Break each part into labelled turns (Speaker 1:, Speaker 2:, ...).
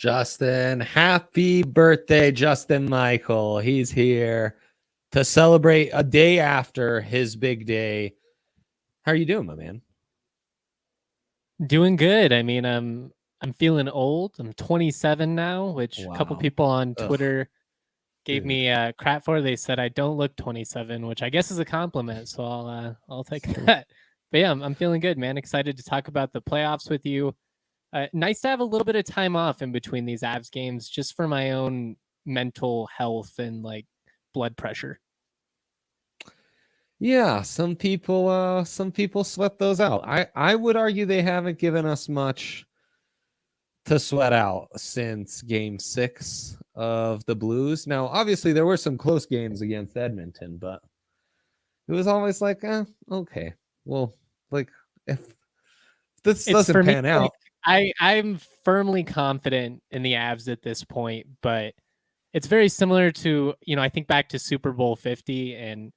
Speaker 1: Justin, happy birthday, Justin Michael. He's here to celebrate a day after his big day. How are you doing, my man?
Speaker 2: Doing good. I mean, I'm feeling old. I'm 27 now, which a couple
Speaker 1: Wow.
Speaker 2: people on
Speaker 1: Ugh,
Speaker 2: Twitter gave
Speaker 1: dude.
Speaker 2: me crap for. They said I don't look 27, which I guess is a compliment. So I'll take
Speaker 1: True.
Speaker 2: that. But yeah, I'm feeling good, man. Excited to talk about the playoffs with you. Nice to have a little bit of time off in between these Avs games, just for my own mental health and like blood pressure.
Speaker 1: Yeah, some people sweat those out. I would argue they haven't given us much to sweat out since game 6 of the Blues. Now, obviously there were some close games against Edmonton, but it was always like, okay. Well, like if this
Speaker 2: It's
Speaker 1: doesn't
Speaker 2: for me.
Speaker 1: pan
Speaker 2: Like,
Speaker 1: out.
Speaker 2: I'm firmly confident in the Avs at this point, but it's very similar to, I think back to Super Bowl 50, and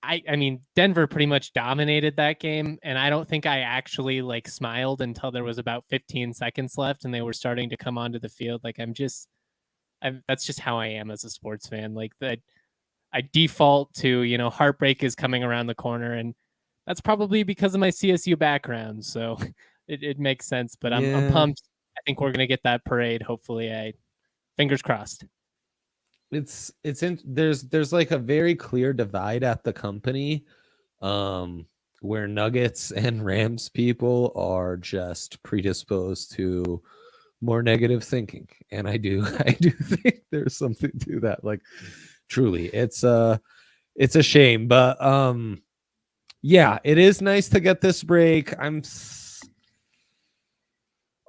Speaker 2: I mean, Denver pretty much dominated that game, and I don't think I actually like smiled until there was about 15 seconds left and they were starting to come onto the field. Like that's just how I am as a sports fan. Like that, I default to, heartbreak is coming around the corner, and that's probably because of my CSU background. So it makes sense, but I'm
Speaker 1: Yeah,
Speaker 2: pumped. I think we're gonna get that parade. Hopefully, fingers crossed.
Speaker 1: it's in there's like a very clear divide at the company, um where Nuggets and Rams people are just predisposed to more negative thinking, and I do think there's something to that. Like, truly, it's a shame, but yeah, it is nice to get this break.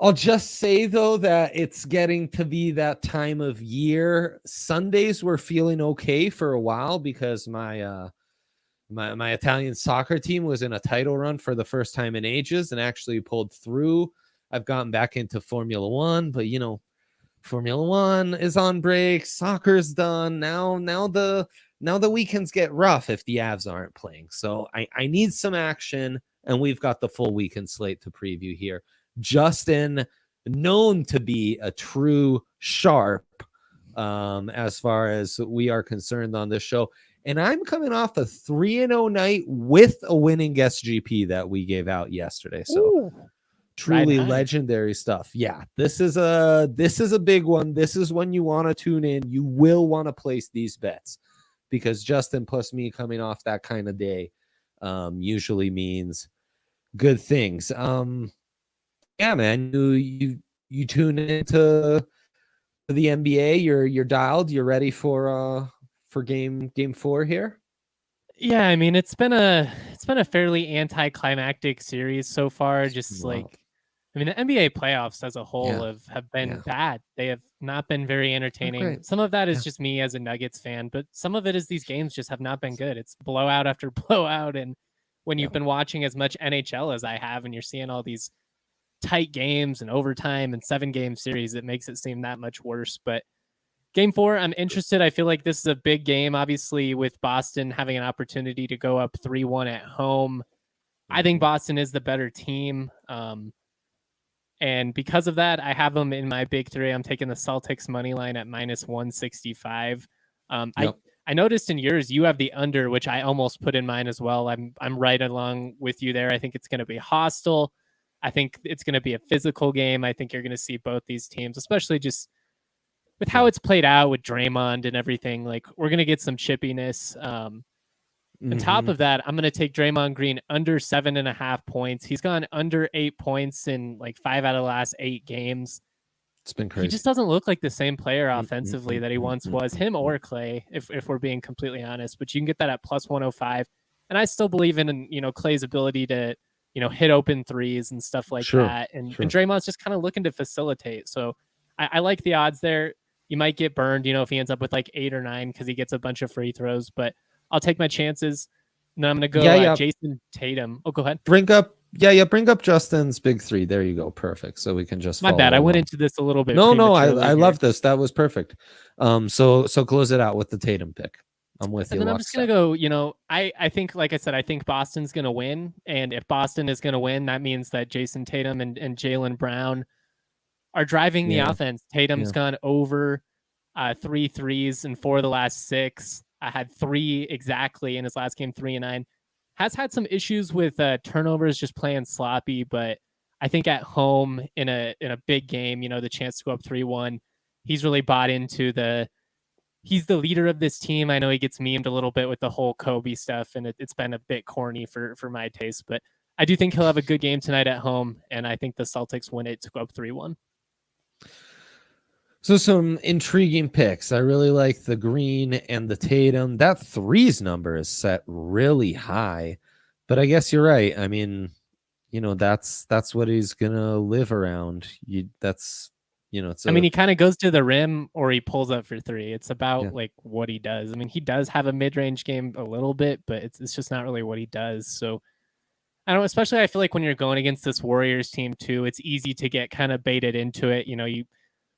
Speaker 1: I'll just say though that it's getting to be that time of year. Sundays were feeling okay for a while because my Italian soccer team was in a title run for the first time in ages and actually pulled through. I've gotten back into Formula One, but Formula One is on break. Soccer's done. Now the weekends get rough if the Avs aren't playing. So I need some action, and we've got the full weekend slate to preview here. Justin, known to be a true sharp, as far as we are concerned on this show. And I'm coming off a 3-0 night with a winning SGP that we gave out yesterday. So
Speaker 2: Ooh, riding
Speaker 1: truly
Speaker 2: high.
Speaker 1: legendary stuff. Yeah, this is a big one. This is when you want to tune in. You will want to place these bets because Justin plus me coming off that kind of day usually means good things. Yeah, man, you tune into the NBA. You're dialed. You're ready for game 4 here.
Speaker 2: Yeah, I mean it's been a fairly anticlimactic series so far. Just
Speaker 1: Wow.
Speaker 2: like, I mean, the NBA playoffs as a whole
Speaker 1: Yeah.
Speaker 2: have been
Speaker 1: Yeah.
Speaker 2: bad. They have not been very
Speaker 1: Not
Speaker 2: entertaining.
Speaker 1: great.
Speaker 2: Some of that is
Speaker 1: Yeah.
Speaker 2: just me as a Nuggets fan, but some of it is these games just have not been good. It's blowout after blowout, and when
Speaker 1: Yeah.
Speaker 2: you've been watching as much NHL as I have, and you're seeing all these tight games and overtime and 7-game series, it makes it seem that much worse. But Game 4, I'm interested. I feel like this is a big game, obviously, with Boston having an opportunity to go up 3-1 at home. I think Boston is the better team. And because of that, I have them in my big three. I'm taking the Celtics money line at minus 165.
Speaker 1: Yep.
Speaker 2: I noticed in yours you have the under, which I almost put in mine as well. I'm right along with you there. I think it's going to be hostile. I think it's going to be a physical game. I think you're going to see both these teams, especially just with how
Speaker 1: Yeah.
Speaker 2: it's played out with Draymond and everything. Like, we're going to get some chippiness. On top of that, I'm going to take Draymond Green under 7.5 points. He's gone under 8 points in like 5 out of the last 8 games.
Speaker 1: It's been
Speaker 2: He
Speaker 1: crazy.
Speaker 2: just doesn't look like the same player offensively that he once was, him or Clay, if we're being completely honest. But you can get that at plus 105. And I still believe in, Clay's ability to, hit open threes and stuff like
Speaker 1: Sure.
Speaker 2: that. And
Speaker 1: Sure.
Speaker 2: Draymond's just kind of looking to facilitate. So I like the odds there. You might get burned, if he ends up with like 8 or 9 because he gets a bunch of free throws. But I'll take my chances. And then I'm going to go
Speaker 1: Yeah.
Speaker 2: Jayson Tatum. Oh, go ahead.
Speaker 1: Bring up Justin's big three. There you go. Perfect. So we can just
Speaker 2: My bad.
Speaker 1: follow
Speaker 2: I went
Speaker 1: along.
Speaker 2: into this a little bit.
Speaker 1: No,
Speaker 2: prematurely
Speaker 1: I
Speaker 2: here.
Speaker 1: love this. That was perfect. So close it out with the Tatum pick. I'm with
Speaker 2: And
Speaker 1: you.
Speaker 2: then I'm just going to go, I think, like I said, I think Boston's going to win. And if Boston is going to win, that means that Jayson Tatum and Jaylen Brown are driving the
Speaker 1: Yeah.
Speaker 2: offense. Tatum's gone over 3 threes in 4 of the last 6. I had 3 exactly in his last game, 3 and 9. Has had some issues with turnovers, just playing sloppy, but I think at home in a big game, the chance to go up 3-1, he's really bought into he's the leader of this team. I know he gets memed a little bit with the whole Kobe stuff, and it's been a bit corny for my taste, but I do think he'll have a good game tonight at home, and I think the Celtics win it to go up 3-1.
Speaker 1: So some intriguing picks. I really like the Green and the Tatum. That threes number is set really high, but I guess you're right. I mean, that's what he's gonna live around. It's
Speaker 2: I mean, he kind of goes to the rim or he pulls up for 3. It's about like what he does. I mean, he does have a mid-range game a little bit, but it's just not really what he does. So I don't know, especially I feel like when you're going against this Warriors team too, it's easy to get kind of baited into it. You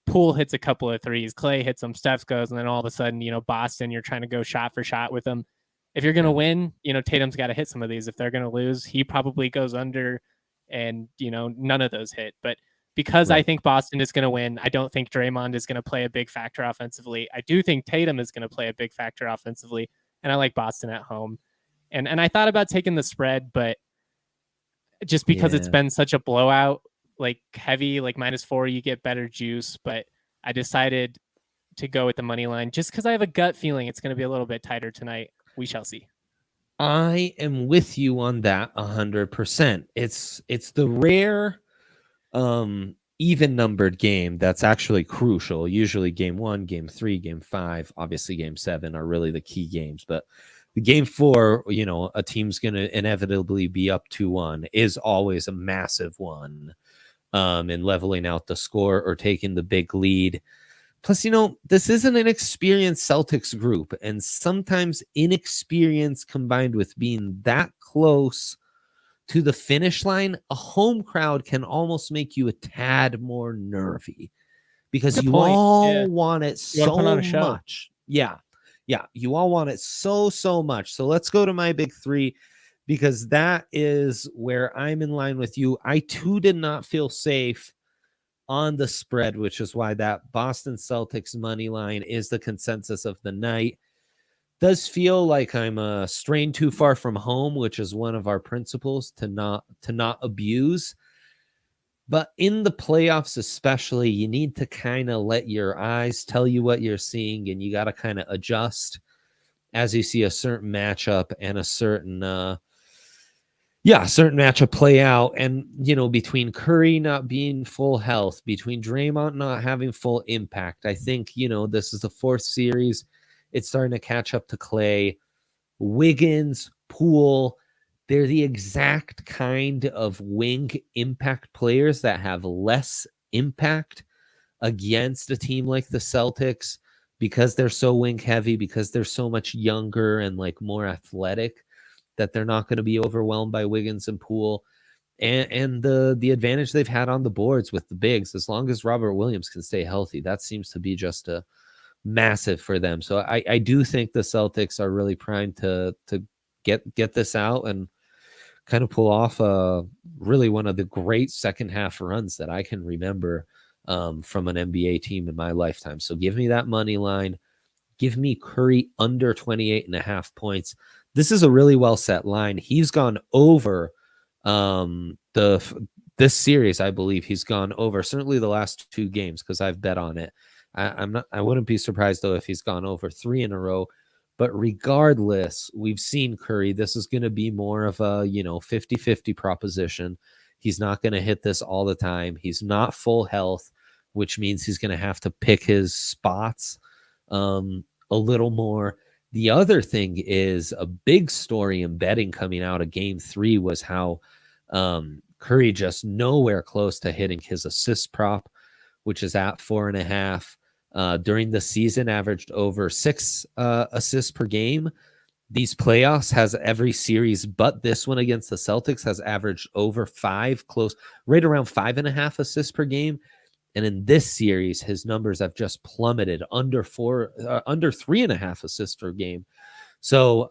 Speaker 2: Poole hits a couple of threes, Clay hits them, Steph goes, and then all of a sudden, Boston, you're trying to go shot for shot with them. If you're going to win, Tatum's got to hit some of these. If they're going to lose, he probably goes under, and none of those hit. But because I think Boston is going to win, I don't think Draymond is going to play a big factor offensively. I do think Tatum is going to play a big factor offensively, and I like Boston at home. And I thought about taking the spread, but just because it's been such a blowout, like heavy, like -4, you get better juice. But I decided to go with the money line just because I have a gut feeling it's going to be a little bit tighter tonight. We shall see.
Speaker 1: I am with you on that 100%. It's the rare even numbered game that's actually crucial. Usually game 1, game 3, game 5, obviously game 7 are really the key games, but the game 4, a team's going to inevitably be up 2-1 is always a massive one. And leveling out the score or taking the big lead. Plus, this isn't an experienced Celtics group, and sometimes inexperience combined with being that close to the finish line, a home crowd can almost make you a tad more nervy because you all want it so much. Yeah. You all want it so much. So let's go to my big 3. Because that is where I'm in line with you. I too did not feel safe on the spread, which is why that Boston Celtics money line is the consensus of the night. Does feel like I'm straying too far from home, which is one of our principles to not abuse. But in the playoffs, especially, you need to kind of let your eyes tell you what you're seeing, and you got to kind of adjust as you see a certain matchup and a certain certain matchup play out. And, between Curry not being full health, between Draymond not having full impact, I think, this is the 4th series. It's starting to catch up to Clay. Wiggins, Poole, they're the exact kind of wing impact players that have less impact against a team like the Celtics because they're so wing heavy, because they're so much younger and like more athletic, that they're not going to be overwhelmed by Wiggins and Poole, and the advantage they've had on the boards with the bigs. As long as Robert Williams can stay healthy, that seems to be just a massive for them. So I do think the Celtics are really primed to get this out and kind of pull off really one of the great second half runs that I can remember from an NBA team in my lifetime. So give me that money line. Give me Curry under 28.5 points. This is a really well set line. He's gone over this series. I believe he's gone over certainly the last 2 games because I've bet on it. I wouldn't be surprised though if he's gone over 3 in a row. But regardless, we've seen Curry. This is going to be more of a 50-50 proposition. He's not going to hit this all the time. He's not full health, which means he's going to have to pick his spots a little more. The other thing is a big story in betting coming out of game 3 was how Curry just nowhere close to hitting his assist prop, which is at 4.5. During the season, averaged over 6 assists per game. These playoffs has every series, but this one against the Celtics has averaged over 5, right around 5.5 assists per game. And in this series, his numbers have just plummeted under 3.5 assists per game. So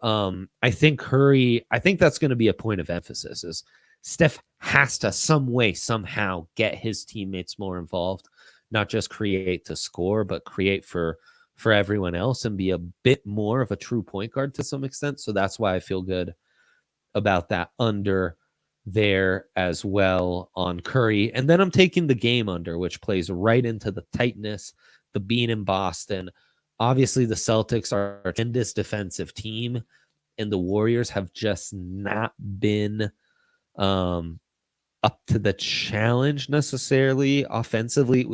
Speaker 1: I think that's going to be a point of emphasis is Steph has to some way, somehow get his teammates more involved, not just create to score, but create for everyone else and be a bit more of a true point guard to some extent. So that's why I feel good about that under there as well on Curry. And then I'm taking the game under, which plays right into the tightness, the being in Boston. Obviously, the Celtics are a tremendous defensive team, and the Warriors have just not been up to the challenge necessarily offensively.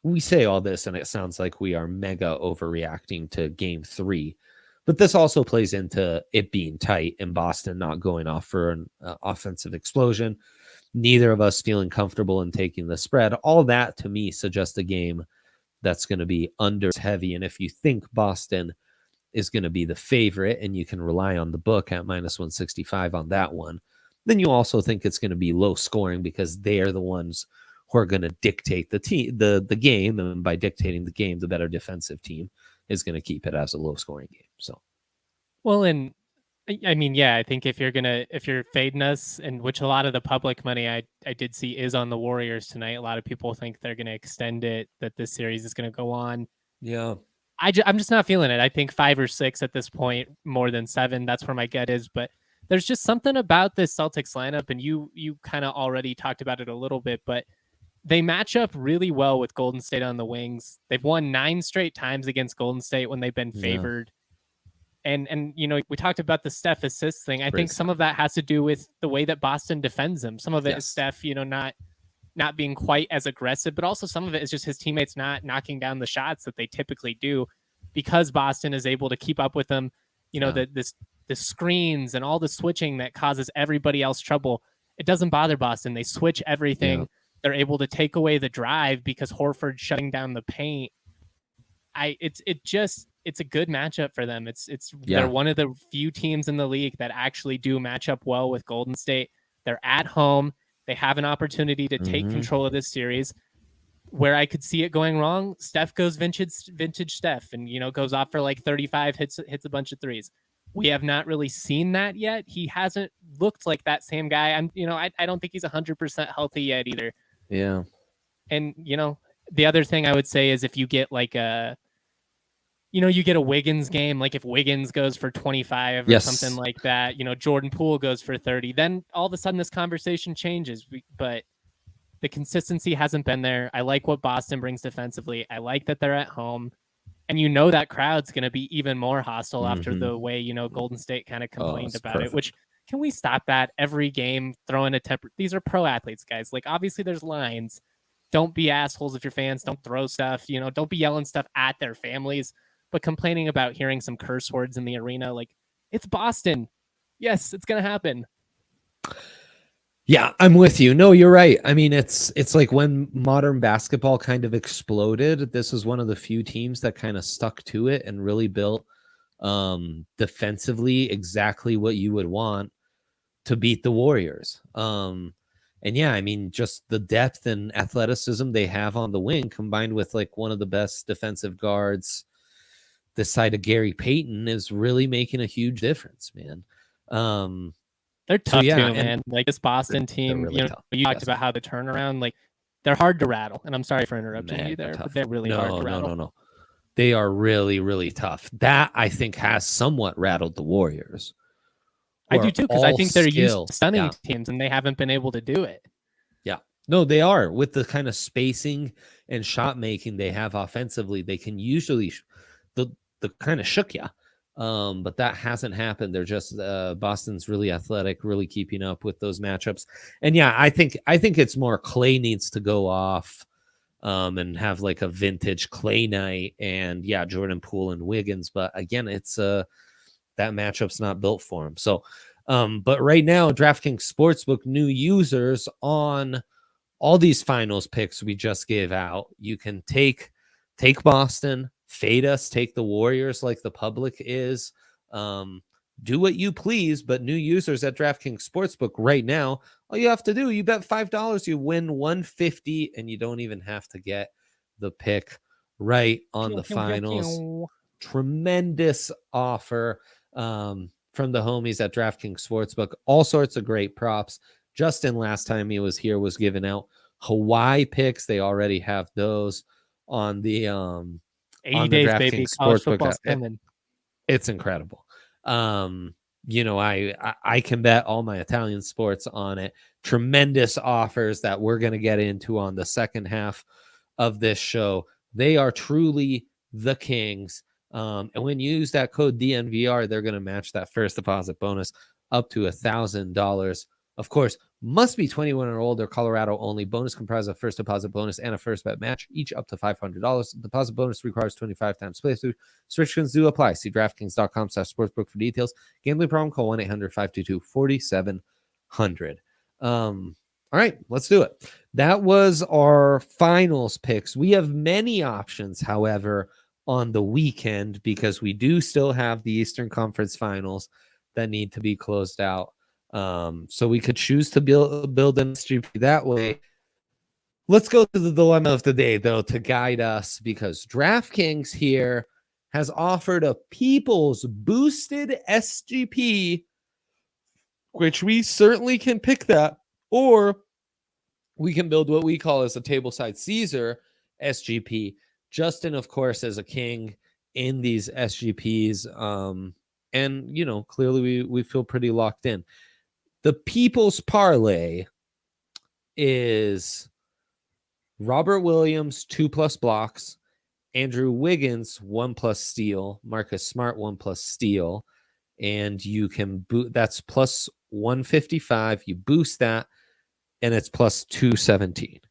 Speaker 1: We say all this, and it sounds like we are mega overreacting to game 3. But this also plays into it being tight and Boston not going off for an offensive explosion. Neither of us feeling comfortable in taking the spread. All that to me suggests a game that's going to be under heavy. And if you think Boston is going to be the favorite and you can rely on the book at minus 165 on that one, then you also think it's going to be low scoring because they are the ones who are going to dictate the game. And by dictating the game, the better defensive team is going to keep it as a low scoring game. So,
Speaker 2: well, and I mean, yeah, I think if you're fading us, and which a lot of the public money I did see is on the Warriors tonight. A lot of people think they're going to extend it, that this series is going to go on.
Speaker 1: yeah.
Speaker 2: I'm just not feeling it. I think 5 or 6 at this point, more than 7. That's where my gut is. But there's just something about this Celtics lineup, and you kind of already talked about it a little bit, but they match up really well with Golden State on the wings. They've won 9 straight times against Golden State when they've been favored. And we talked about the Steph assist thing. I think some of that has to do with the way that Boston defends him. Some of it is Steph, not being quite as aggressive, but also some of it is just his teammates not knocking down the shots that they typically do, because Boston is able to keep up with them. The screens and all the switching that causes everybody else trouble. It doesn't bother Boston. They switch everything. Yeah. They're able to take away the drive because Horford's shutting down the paint. It's a good matchup for them. They're one of the few teams in the league that actually do match up well with Golden State. They're at home. They have an opportunity to take control of this series. Where I could see it going wrong, Steph goes vintage Steph and goes off for like 35, hits a bunch of threes. We have not really seen that yet. He hasn't looked like that same guy. I don't think he's 100% healthy yet either.
Speaker 1: Yeah.
Speaker 2: And the other thing I would say is if you get like you get a Wiggins game, like if Wiggins goes for 25 or something like that, Jordan Poole goes for 30, then all of a sudden this conversation changes. But the consistency hasn't been there. I like what Boston brings defensively. I like that they're at home. And that crowd's going to be even more hostile after the way, Golden State kind of complained about it, which can we stop that every game, throwing a temper? These are pro athletes, guys. Like, obviously there's lines. Don't be assholes if you're fans. Don't throw stuff, don't be yelling stuff at their families, but complaining about hearing some curse words in the arena. Like, it's Boston. Yes, it's going to happen.
Speaker 1: Yeah, I'm with you. No, you're right. I mean, it's like when modern basketball kind of exploded, this was one of the few teams that kind of stuck to it and really built defensively exactly what you would want to beat the Warriors. And yeah, I mean, just the depth and athleticism they have on the wing combined with like one of the best defensive guards this side of Gary Payton is really making a huge difference, man.
Speaker 2: They're tough too, man. Like this Boston team, really you talked about how the turnaround, like they're hard to rattle. And I'm sorry for interrupting you there, but they're really hard to rattle.
Speaker 1: No. They are really, really tough. That I think has somewhat rattled the Warriors.
Speaker 2: I do too, because I think they're used to stunning teams and they haven't been able to do it.
Speaker 1: Yeah. No, they are. With the kind of spacing and shot making they have offensively, they can usually the kind of shook you. But that hasn't happened. They're just Boston's really athletic, really keeping up with those matchups. And yeah, I think it's more Clay needs to go off and have like a vintage Clay night, and yeah, Jordan Poole and Wiggins. But again, it's that matchup's not built for him. So, but right now, DraftKings Sportsbook new users on all these finals picks we just gave out. You can take Boston, fade us, take the Warriors like the public is. Do what you please, but new users at DraftKings Sportsbook right now, all you have to do, you bet $5, you win $150, and you don't even have to get the pick right on the finals. Tremendous offer. from the homies at DraftKings Sportsbook. All sorts of great props. Justin, last time he was here, was giving out Hawaii picks. They already have those on the
Speaker 2: 80 days, baby.
Speaker 1: DraftKings
Speaker 2: College
Speaker 1: Sportsbook.
Speaker 2: football's coming.
Speaker 1: It's incredible. I can bet all my Italian sports on it. Tremendous offers that we're going to get into on the second half of this show. They are truly the kings. And when you use that code DNVR, they're going to match that first deposit bonus up to $1,000. Of course, must be 21 or older, Colorado only. Bonus comprised of first deposit bonus and a first bet match, each up to $500. Deposit bonus requires 25 times playthrough. Restrictions do apply. See DraftKings.com/sportsbook for details. Gambling problem? Call 1-800-522-4700. All right, let's do it. That was our finals picks. We have many options, however, on the weekend because we do still have the Eastern Conference Finals that need to be closed out. So we could choose to build an SGP that way. Let's go to the dilemma of the day, though, to guide us, because DraftKings here has offered a people's boosted SGP, which we certainly can pick that, or we can build what we call as a tableside Caesar SGP. Justin, of course, as a king in these SGPs. And, clearly we feel pretty locked in. The people's parlay is Robert Williams, 2+ blocks, Andrew Wiggins, 1+ steal, Marcus Smart, 1+ steal, and you can that's plus 155. You boost that, and it's plus 217.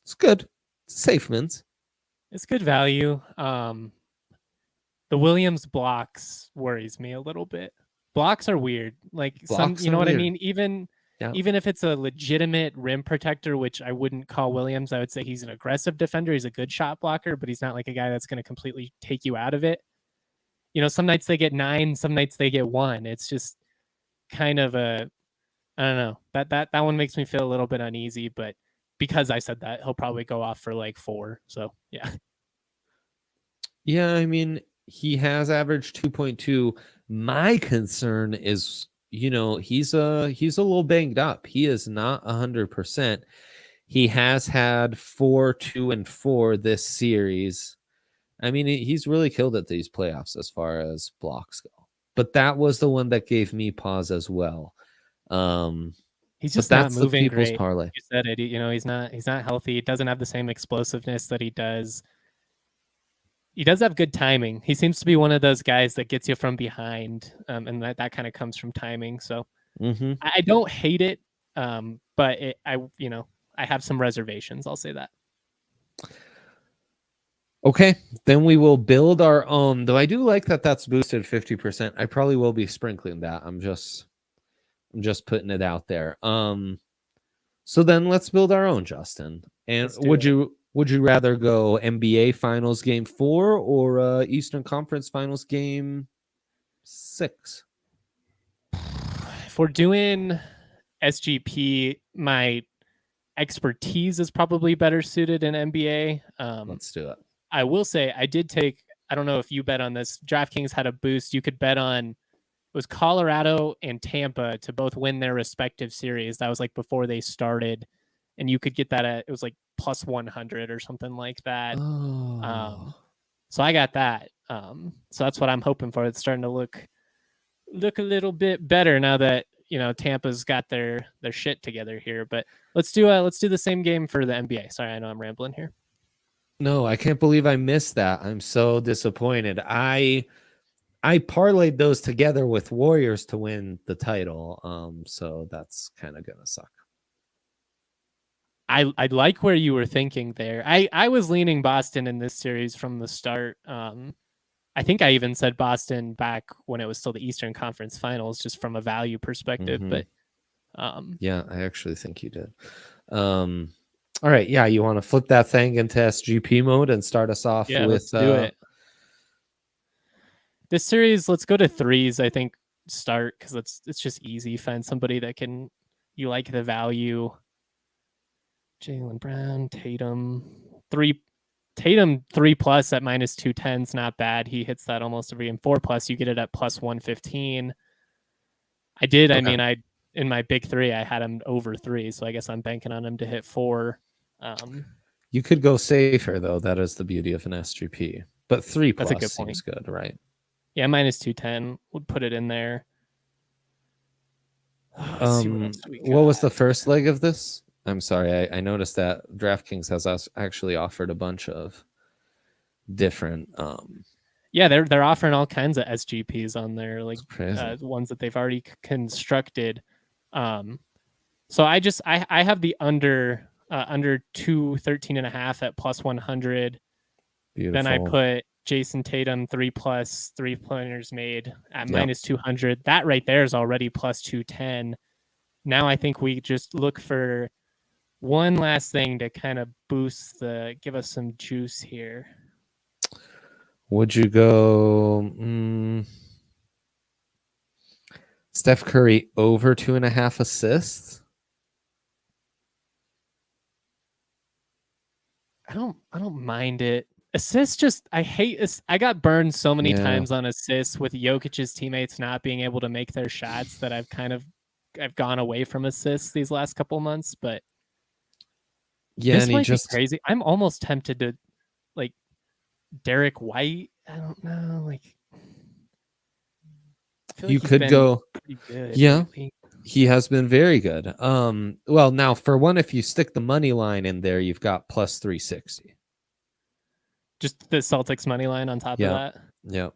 Speaker 1: It's good. It's safe, mins.
Speaker 2: It's good value. The Williams blocks worries me a little bit. Blocks are weird. Like blocks, you know what weird. I mean? Even if it's a legitimate rim protector, which I wouldn't call Williams, I would say he's an aggressive defender. He's a good shot blocker, but he's not like a guy that's going to completely take you out of it. Some nights they get 9, some nights they get 1. It's just kind of I don't know. That one makes me feel a little bit uneasy, but because I said that, he'll probably go off for like 4. So yeah.
Speaker 1: Yeah, I mean, he has averaged 2.2. My concern is, he's a little banged up. He is not 100%. He has had 4, 2, and 4 this series. I mean, he's really killed at these playoffs as far as blocks go. But that was the one that gave me pause as well.
Speaker 2: He's just not moving
Speaker 1: the people's
Speaker 2: great.
Speaker 1: parlay.
Speaker 2: You said it. He's not healthy. He doesn't have the same explosiveness that he does. He does have good timing. He seems to be one of those guys that gets you from behind, and that kind of comes from timing. So I don't hate it, but I have some reservations. I'll say that.
Speaker 1: Okay, then we will build our own. Though I do like that that's boosted 50%. I probably will be sprinkling that. I'm just putting it out there. So then let's build our own, Justin. And would you rather go NBA Finals Game 4 or Eastern Conference Finals Game 6?
Speaker 2: If we're doing SGP, my expertise is probably better suited in NBA.
Speaker 1: Let's do it.
Speaker 2: I will say I did take, I don't know if you bet on this, DraftKings had a boost. You could bet on, it was Colorado and Tampa to both win their respective series. That was like before they started. And you could get that at, it was like plus 100 or something like that.
Speaker 1: Oh.
Speaker 2: So I got that. So that's what I'm hoping for. It's starting to look a little bit better now that, Tampa's got their shit together here. But let's do the same game for the NBA. Sorry, I know I'm rambling here.
Speaker 1: No, I can't believe I missed that. I'm so disappointed. I parlayed those together with Warriors to win the title. So that's kind of gonna suck.
Speaker 2: I like where you were thinking there. I was leaning Boston in this series from the start. I think I even said Boston back when it was still the Eastern Conference Finals, just from a value perspective. But
Speaker 1: yeah, I actually think you did. All right, yeah, you want to flip that thing into SGP mode and start us off with
Speaker 2: let's do it. This series, let's go to 3s. I think start because it's just easy. Find somebody that you like the value. Jaylen Brown, Tatum, 3 Tatum 3+ at -210 is not bad. He hits that almost every game. 4+, you get it at +115. I did. I mean, in my big three, I had him over 3, so I guess I'm banking on him to hit 4.
Speaker 1: You could go safer though. That is the beauty of an SGP. But 3+
Speaker 2: That's a good
Speaker 1: seems good, right?
Speaker 2: Yeah, -210 would put it in there. Let's see what else we got.
Speaker 1: What was the first leg of this? I'm sorry, I noticed that DraftKings has actually offered a bunch of different.
Speaker 2: Yeah, they're offering all kinds of SGPs on there, like ones that they've already constructed. So I have the under 213.5 at +100.
Speaker 1: Beautiful.
Speaker 2: Then I put Jayson Tatum 3+ 3-pointers made at -200. That right there is already +210. Now I think we just look for one last thing to kind of give us some juice here.
Speaker 1: Would you go Steph Curry over 2.5 assists?
Speaker 2: I don't mind it. Assists, just I hate. I got burned so many times on assists with Jokic's teammates not being able to make their shots that I've gone away from assists these last couple months. But this might be crazy. I'm almost tempted to like Derek White. I don't know. Like
Speaker 1: you could go
Speaker 2: pretty good.
Speaker 1: Yeah.
Speaker 2: Lately.
Speaker 1: He has been very good. Well, now for one, if you stick the money line in there, you've got +360.
Speaker 2: Just the Celtics money line on top of that.
Speaker 1: Yep.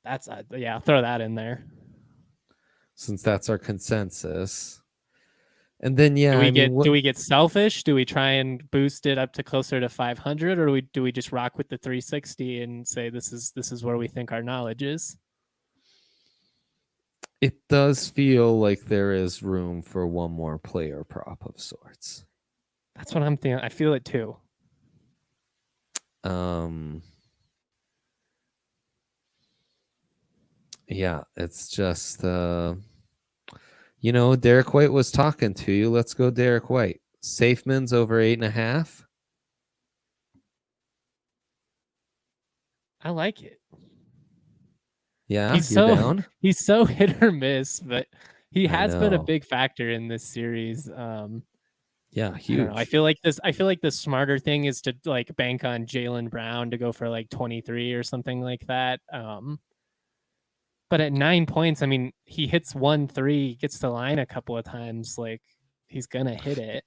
Speaker 2: That's I'll throw that in there.
Speaker 1: Since that's our consensus. And then
Speaker 2: do we get selfish? Do we try and boost it up to closer to 500, or do we just rock with the 360 and say this is where we think our knowledge is?
Speaker 1: It does feel like there is room for one more player prop of sorts.
Speaker 2: That's what I'm thinking. I feel it too.
Speaker 1: Yeah, it's just Derek White was talking to you. Let's go Derek White. Safeman's over 8.5.
Speaker 2: I like it.
Speaker 1: Yeah,
Speaker 2: he's
Speaker 1: down?
Speaker 2: He's so hit or miss, but he has been a big factor in this series.
Speaker 1: Yeah, huge.
Speaker 2: I feel like the smarter thing is to like bank on Jaylen Brown to go for like 23 or something like that. But at 9 points, I mean, he hits 1-3, gets the line a couple of times. Like he's gonna hit it.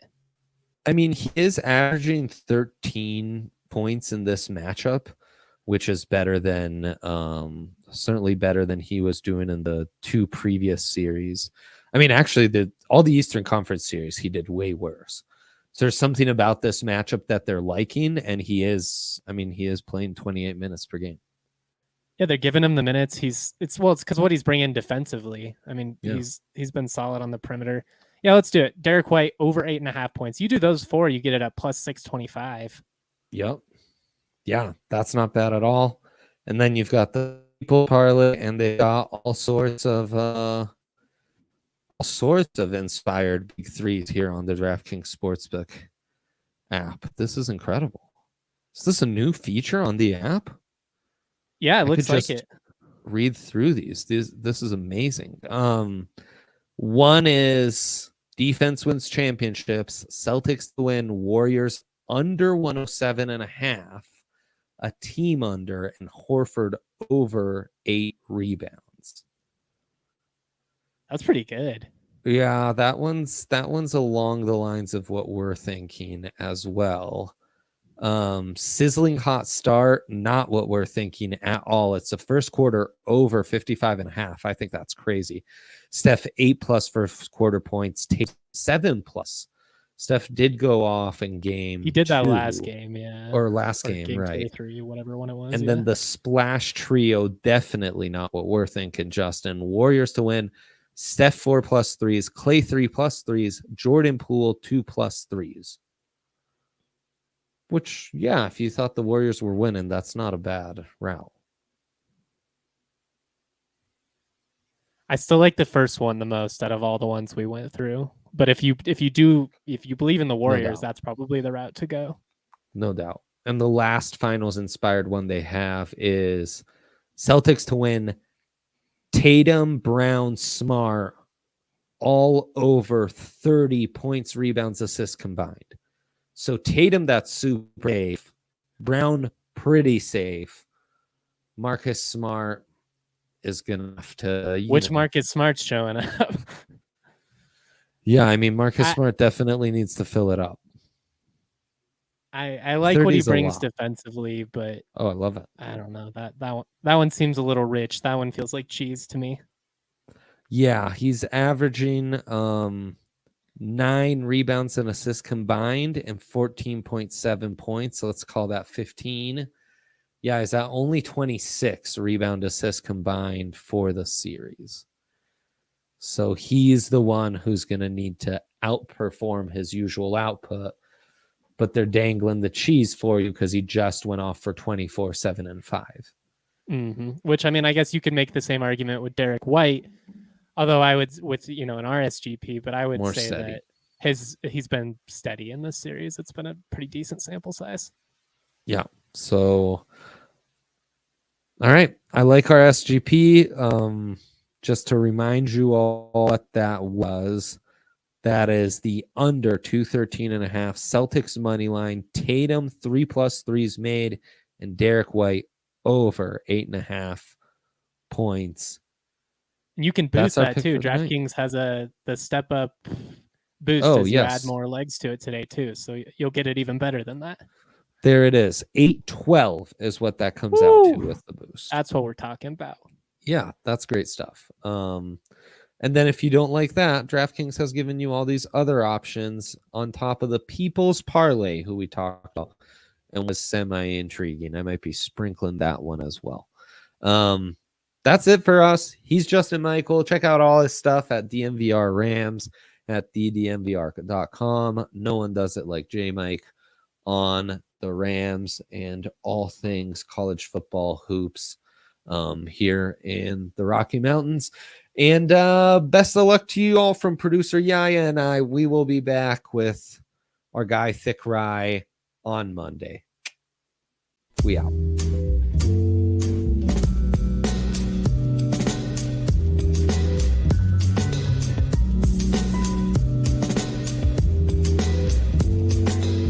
Speaker 1: I mean, he is averaging 13 points in this matchup, which is better than certainly better than he was doing in the 2 previous series. I mean, actually, all the Eastern Conference series, he did way worse. So there's something about this matchup that they're liking, and he is playing 28 minutes per game.
Speaker 2: Yeah, they're giving him the minutes. It's because what he's bringing defensively. I mean, he's been solid on the perimeter. Yeah, let's do it. Derek White over 8.5 points. You do those 4, you get it at +625.
Speaker 1: Yep. Yeah, that's not bad at all. And then you've got the people parlay, and they got all sorts of inspired big threes here on the DraftKings Sportsbook app. This is incredible. Is this a new feature on the app?
Speaker 2: Yeah, it looks like it.
Speaker 1: Read through these. This is amazing. One is defense wins championships, Celtics to win, Warriors under 107.5, a team under, and Horford over 8 rebounds.
Speaker 2: That's pretty good.
Speaker 1: Yeah, that one's along the lines of what we're thinking as well. Sizzling hot start, not what we're thinking at all. It's the first quarter over 55.5. I think that's crazy. Steph 8+ first quarter points, Tate 7+. Steph did go off in game.
Speaker 2: He did that
Speaker 1: 2,
Speaker 2: last game, yeah.
Speaker 1: Or last game, right?
Speaker 2: 23, whatever one it was.
Speaker 1: And then the splash trio, definitely not what we're thinking, Justin. Warriors to win. Steph 4+ threes, Clay 3+ threes, Jordan Poole 2+ threes. Which, yeah, if you thought the Warriors were winning, that's not a bad route.
Speaker 2: I still like the first one the most out of all the ones we went through. But if you believe in the Warriors, that's probably the route to go.
Speaker 1: No doubt. And the last finals inspired one they have is Celtics to win Tatum, Brown, Smart all over 30 points, rebounds, assists combined. So Tatum, that's super safe. Brown, pretty safe. Marcus Smart is going to have to.
Speaker 2: Which Marcus Smart's showing up?
Speaker 1: Yeah, I mean, Marcus Smart definitely needs to fill it up.
Speaker 2: I like what he brings defensively, but
Speaker 1: I love it.
Speaker 2: I don't know, that one seems a little rich. That one feels like cheese to me.
Speaker 1: Yeah, he's averaging 9 rebounds and assists combined and 14.7 points. So let's call that 15. Yeah, he's at only 26 rebound assists combined for the series. So he's the one who's going to need to outperform his usual output, but they're dangling the cheese for you because he just went off for 24, 7, and 5.
Speaker 2: Mm-hmm. Which, I mean, I guess you could make the same argument with Derek White, although I would, with, an RSGP, but I would
Speaker 1: More
Speaker 2: say
Speaker 1: steady.
Speaker 2: that he's been steady in this series. It's been a pretty decent sample size.
Speaker 1: Yeah. So, all right. I like our SGP. Just to remind you all what that was, that is the under 213.5 Celtics money line, Tatum 3+ threes made, and Derek White over 8.5 points.
Speaker 2: And you can boost that too. DraftKings has the step up boost as you add more legs to it today too. So you'll get it even better than that.
Speaker 1: There it is. 812 is what that comes out to with the boost.
Speaker 2: That's what we're talking about.
Speaker 1: Yeah, that's great stuff. And then if you don't like that, DraftKings has given you all these other options on top of the People's Parlay, who we talked about, and was semi-intriguing. I might be sprinkling that one as well. That's it for us. He's Justin Michael. Check out all his stuff at DMVR Rams at thedmvr.com. No one does it like J Mike on the Rams and all things college football hoops here in the Rocky Mountains. And best of luck to you all from producer Yaya and I. We will be back with our guy Thick Rye on Monday. We out.